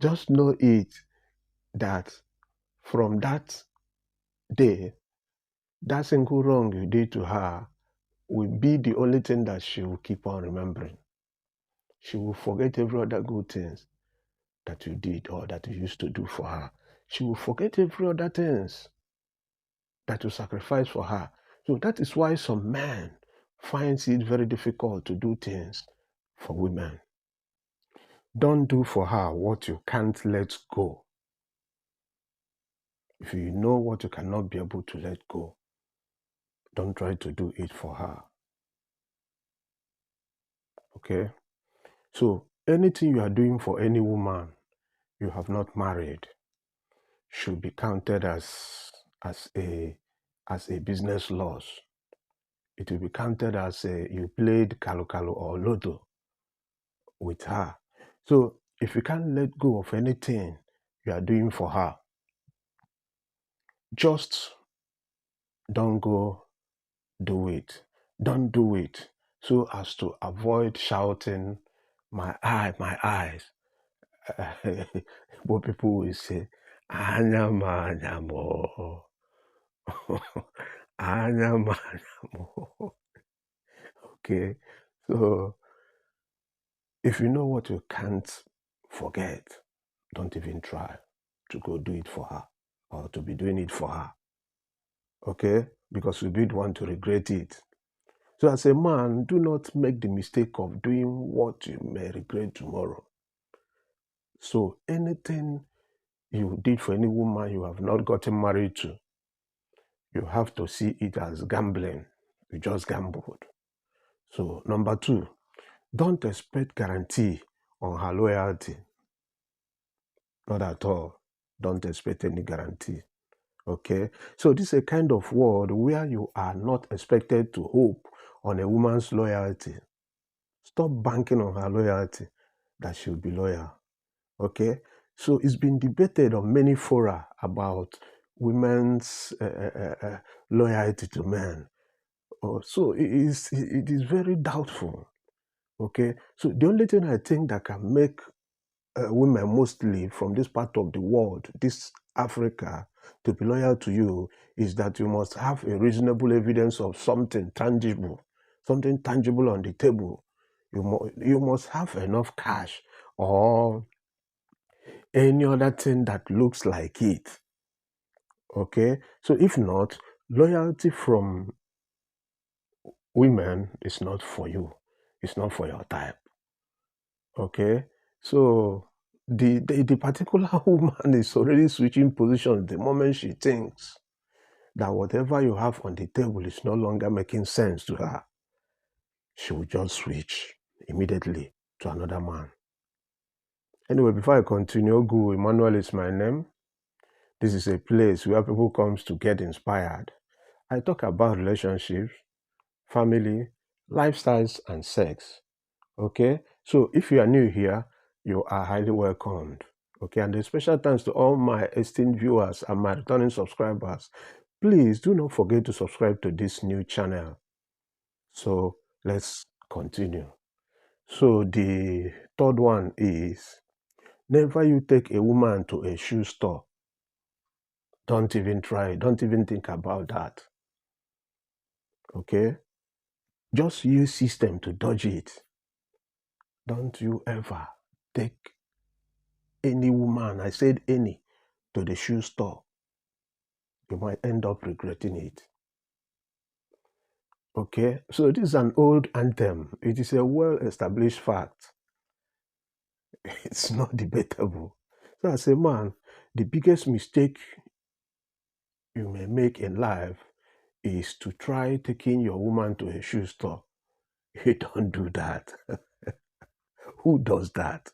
Just know it that from that day, that single wrong you did to her will be the only thing that she will keep on remembering. She will forget every other good things that you did or that you used to do for her. She will forget every other things that you sacrificed for her. So that is why some men finds it very difficult to do things for women. Don't do for her what you can't let go. If you know what you cannot be able to let go, don't try to do it for her. Okay? So anything you are doing for any woman you have not married should be counted as a business loss. It will be counted as you played Kalu or Loto with her. So if you can't let go of anything you are doing for her, just don't go do it. Don't do it so as to avoid shouting, my eye, my eyes. What people will say, Anyama, anyamo. Anyama, anyamo. Okay, so if you know what you can't forget, don't even try to go do it for her or to be doing it for her. Okay, because you did want to regret it. So as a man, do not make the mistake of doing what you may regret tomorrow. So anything you did for any woman you have not gotten married to, you have to see it as gambling. You just gambled. So number 2, don't expect guarantee on her loyalty. Not at all. Don't expect any guarantee. Okay? So this is a kind of world where you are not expected to hope on a woman's loyalty. Stop banking on her loyalty, that she'll be loyal. Okay? So it's been debated on many fora about women's loyalty to men. So it is very doubtful. Okay? So the only thing I think that can make women mostly from this part of the world, this Africa, to be loyal to you is that you must have a reasonable evidence of something tangible on the table. You must have enough cash or any other thing that looks like it. Okay? So if not, loyalty from women is not for you. It's not for your type. Okay? So the particular woman is already switching positions the moment she thinks that whatever you have on the table is no longer making sense to her. She will just switch immediately to another man. Anyway, before I continue, Ogu Emmanuel is my name. This is a place where people come to get inspired. I talk about relationships, family, lifestyles, and sex. Okay? So if you are new here, you are highly welcomed. Okay, and a special thanks to all my esteemed viewers and my returning subscribers. Please do not forget to subscribe to this new channel. So let's continue. So the third one is, never you take a woman to a shoe store. Don't even try, don't even think about that. Okay? Just use system to dodge it. Don't you ever take any woman, I said any, to the shoe store. You might end up regretting it. Okay, so this is an old anthem. It is a well-established fact. It's not debatable. So as a man, the biggest mistake you may make in life is to try taking your woman to a shoe store. You don't do that. Who does that?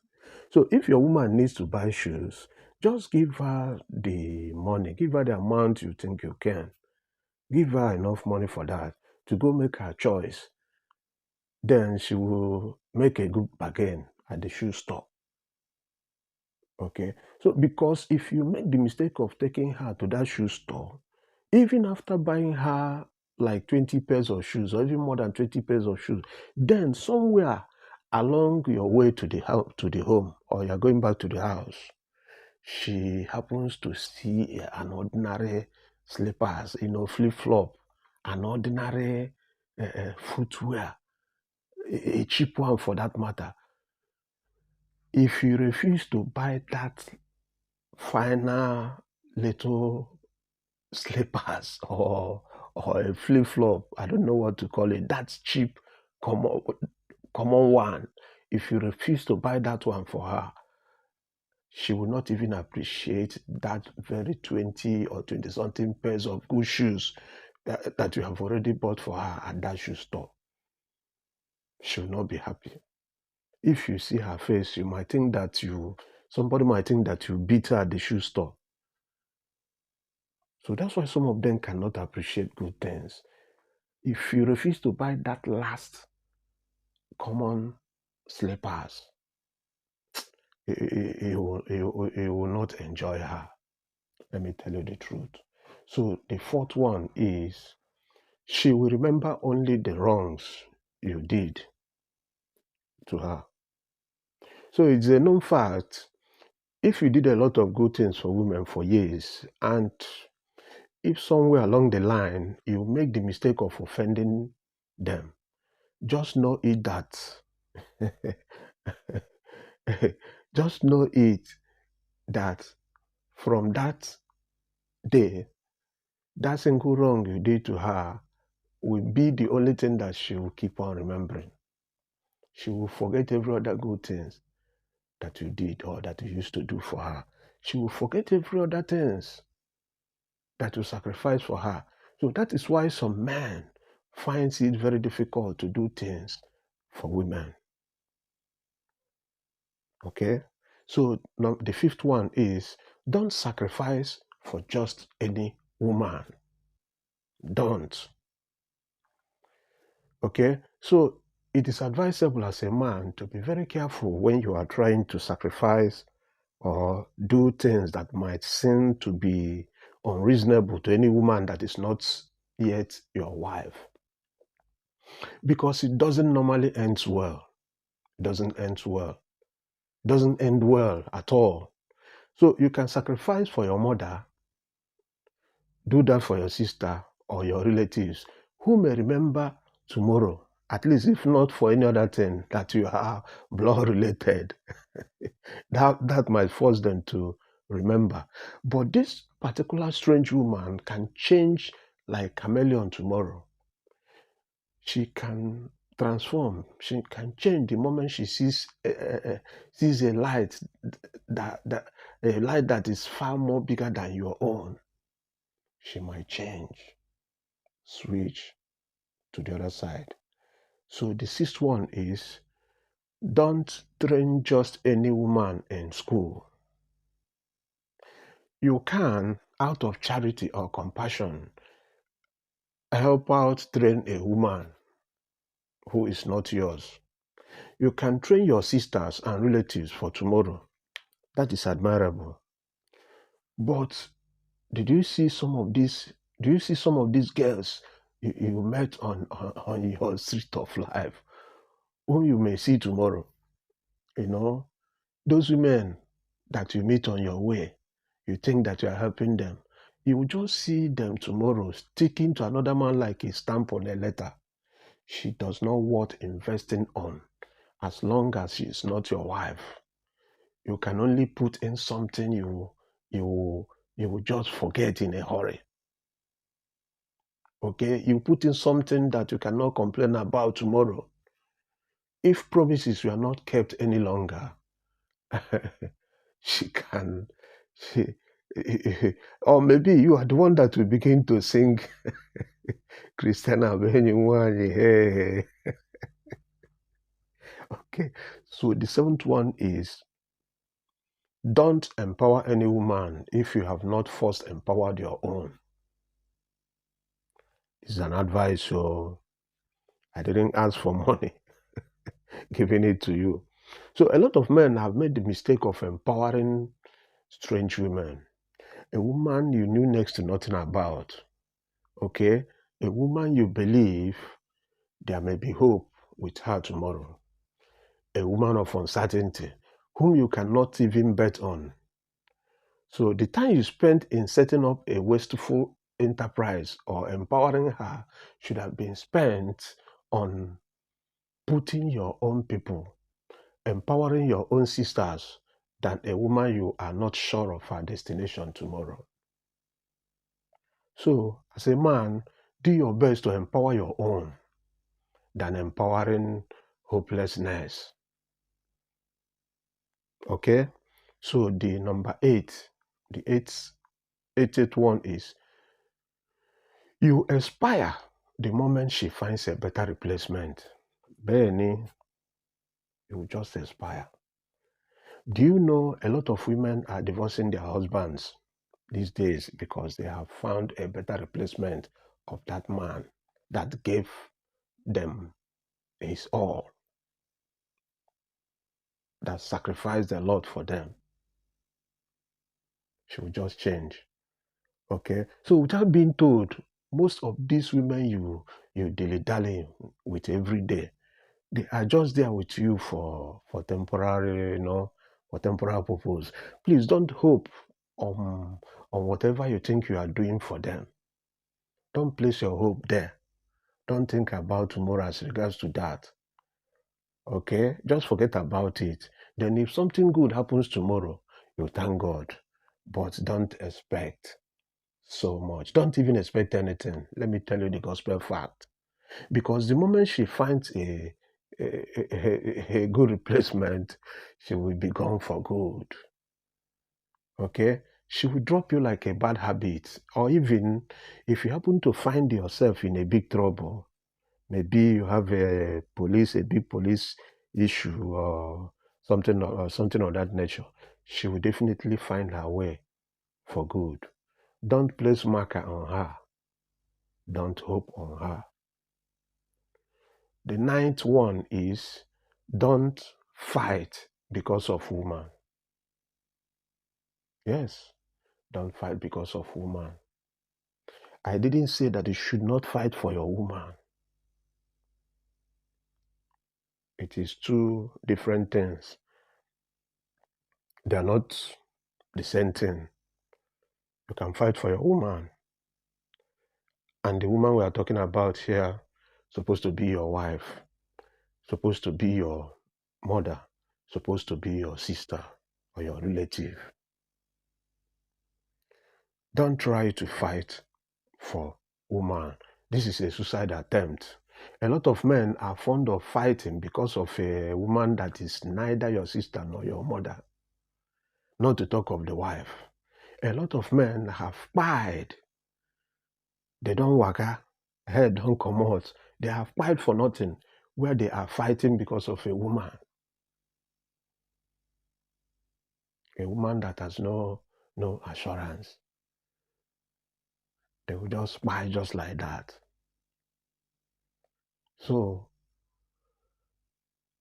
So if your woman needs to buy shoes, just give her the money. Give her the amount you think you can. Give her enough money for that to go make her choice. Then she will make a good bargain at the shoe store. Okay? So because if you make the mistake of taking her to that shoe store, even after buying her like 20 pairs of shoes or even more than 20 pairs of shoes, then somewhere along your way to the house, to the home, or you're going back to the house, she happens to see an ordinary slippers, flip flop, an ordinary footwear, a cheap one for that matter. If you refuse to buy that final little slippers or a flip flop, I don't know what to call it, that's cheap, common one. If you refuse to buy that one for her, she will not even appreciate that very 20 or 20 something pairs of good shoes that you have already bought for her at that shoe store. She will not be happy. If you see her face, you might think that somebody might think that you beat her at the shoe store. So that's why some of them cannot appreciate good things. If you refuse to buy that last common slippers, you will not enjoy her. Let me tell you the truth. So the fourth one is, she will remember only the wrongs you did to her. So it's a known fact, if you did a lot of good things for women for years, and if somewhere along the line you make the mistake of offending them, just know it that just know it that from that day, that single wrong you did to her will be the only thing that she will keep on remembering. She will forget every other good things that you did or that you used to do for her. She will forget every other things that you sacrificed for her. So that is why some men finds it very difficult to do things for women. Okay? So now the fifth one is, don't sacrifice for just any woman. Don't. Okay? So it is advisable as a man to be very careful when you are trying to sacrifice or do things that might seem to be unreasonable to any woman that is not yet your wife. Because it doesn't normally end well. It doesn't end well. It doesn't end well at all. So you can sacrifice for your mother, do that for your sister or your relatives who may remember tomorrow, at least if not for any other thing, that you are blood related. that might force them to remember. But this particular strange woman can change like chameleon tomorrow. She can transform. She can change the moment she sees a light a light that is far more bigger than your own. She might change, switch to the other side. So the sixth one is, don't train just any woman in school. You can, out of charity or compassion, help out train a woman who is not yours. You can train your sisters and relatives for tomorrow. That is admirable. But do you see some of these girls you met on your street of life, whom you may see tomorrow? Those women that you meet on your way, you think that you are helping them. You will just see them tomorrow sticking to another man like a stamp on a letter. She does not worth investing on as long as she is not your wife. You can only put in something you will just forget in a hurry. Okay? You put in something that you cannot complain about tomorrow. If promises were not kept any longer, or maybe you are the one that will begin to sing Christiana Benyiwani. Hey. Okay, so the seventh one is, don't empower any woman if you have not first empowered your own. It's an advice, so I didn't ask for money, giving it to you. So a lot of men have made the mistake of empowering strange women. A woman you knew next to nothing about. Okay? A woman you believe there may be hope with her tomorrow. a woman of uncertainty, whom you cannot even bet on. So the time you spent in setting up a wasteful enterprise or empowering her should have been spent on putting your own people, empowering your own sisters, than a woman you are not sure of her destination tomorrow. So, as a man, do your best to empower your own than empowering hopelessness. Okay? So the number 8, the eighth one is you expire the moment she finds a better replacement. Benny, you just expire. Do you know a lot of women are divorcing their husbands these days because they have found a better replacement of that man that gave them his all, that sacrificed a lot for them? She will just change. Okay? So without being told, most of these women you dilly-dally with every day, they are just there with you for temporary, for temporal purpose. Please don't hope on whatever you think you are doing for them. Don't place your hope there. Don't think about tomorrow as regards to that. Okay? Just forget about it. Then if something good happens tomorrow, you thank God. But don't expect so much. Don't even expect anything. Let me tell you the gospel fact. Because the moment she finds a good replacement, she will be gone for good. Okay? She will drop you like a bad habit. Or even if you happen to find yourself in a big trouble, maybe you have a big police issue or something of that nature, she will definitely find her way for good. Don't place marker on her. Don't hope on her. The 9th one is don't fight because of woman. Yes, don't fight because of woman. I didn't say that you should not fight for your woman. It is two different things. They are not the same thing. You can fight for your woman. And the woman we are talking about here supposed to be your wife, supposed to be your mother, supposed to be your sister or your relative. Don't try to fight for woman. This is a suicide attempt. A lot of men are fond of fighting because of a woman that is neither your sister nor your mother, not to talk of the wife. A lot of men have pied. They don't waka, head don't come out. They have pied for nothing, where they are fighting because of a woman. A woman that has no assurance. They will just spy just like that. So,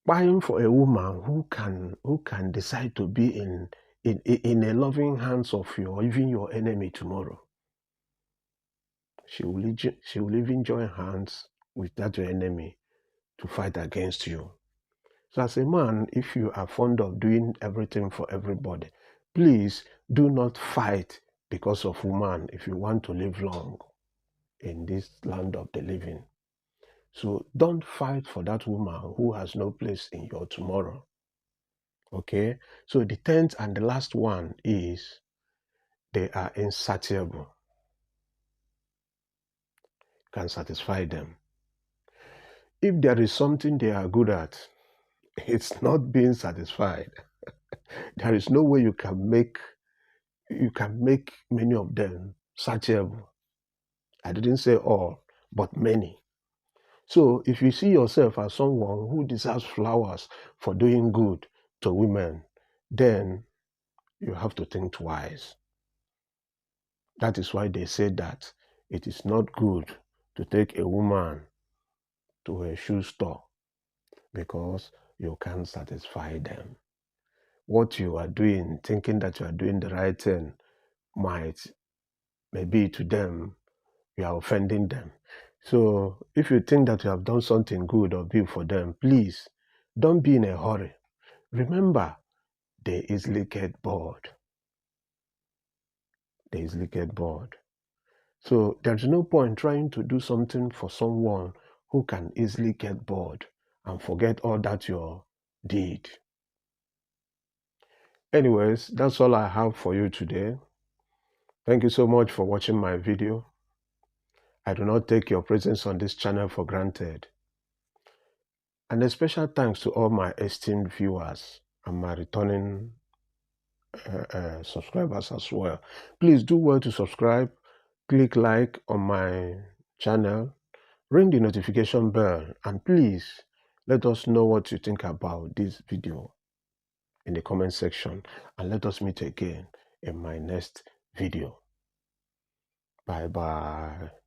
buying for a woman who can decide to be in a loving hands of even your enemy tomorrow. She will even join hands with that your enemy to fight against you. So as a man, if you are fond of doing everything for everybody, please do not fight because of woman if you want to live long in this land of the living. So don't fight for that woman who has no place in your tomorrow. Okay? So the 10th and the last one is they are insatiable. Can satisfy them. If there is something they are good at, it's not being satisfied. There is no way you can make many of them satiable. I didn't say all, but many. So if you see yourself as someone who deserves flowers for doing good to women, then you have to think twice. That is why they say that it is not good to take a woman to a shoe store because you can't satisfy them. What you are doing, thinking that you are doing the right thing, maybe to them, you are offending them. So if you think that you have done something good or big for them, please Don't be in a hurry. Remember, they easily get bored. They easily get bored. So there's no point trying to do something for someone who can easily get bored and forget all that you did. Anyways, that's all I have for you today. Thank you so much for watching my video. I do not take your presence on this channel for granted. And a special thanks to all my esteemed viewers and my returning subscribers as well. Please do well to subscribe, click like on my channel, ring the notification bell, and please let us know what you think about this video in the comment section, and let us meet again in my next video. Bye bye.